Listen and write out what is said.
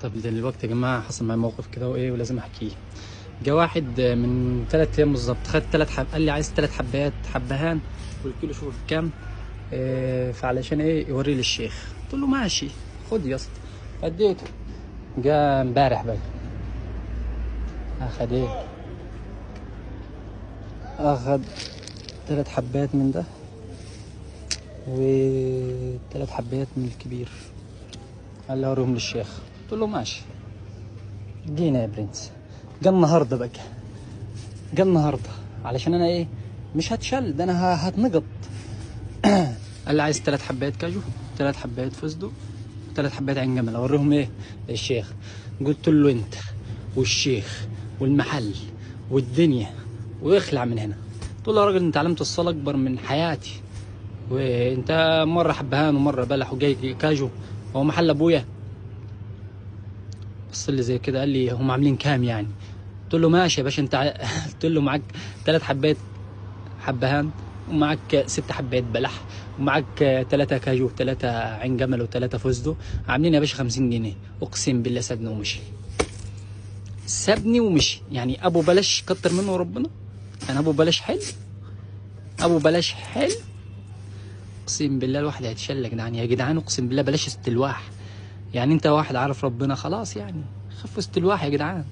طب دلوقتي يا جماعة حصل معايا موقف كده وإيه ولازم أحكيه. جه واحد من 3 أيام بالظبط، خد 3 قال لي عايز 3 حبات حبهان والكيلو شوف بكام. فعلشان إيه يوري لي الشيخ. قلت له ماشي خد يا اسطى، اديته. جه امبارح بقى أخد إيه، أخد 3 حبات من ده و3 حبات من الكبير، قال لي أوريهم للشيخ. قلت له ماشي. جينا يا برنس. جه النهارده بقى، جه النهارده علشان انا ايه مش هتشل ده، انا هتنقط. قال لي عايز 3 حبات كاجو، 3 حبات فستق، 3 حبات عين جمل اوريهم ايه للشيخ. قلت له انت والشيخ والمحل والدنيا واخلع من هنا. قلت له يا راجل انت علمت الصلاة اكبر من حياتي، وانت مره حبهان ومره بلح وجاي كاجو، هو محل ابويا؟ بص لي زي كده قال لي هم عاملين كام يعني؟ قلت له ماشي يا باشا انت قلت له معاك 3 حبات حبهان، ومعاك 6 حبات بلح، ومعاك 3 كاجو، 3 عين جمل، و3 فستق، عاملين يا باشا 50 جنيه. اقسم بالله سابني ومشي، سابني ومشي. يعني ابو بلاش كتر منه وربنا، يعني ابو بلاش حلو، ابو بلاش حلو. اقسم بالله الواحد هيتشل يا جدعان، يا جدعان اقسم بالله بلاش استلواح. يعني انت واحد عارف ربنا خلاص، يعني خف استلواح يا جدعان.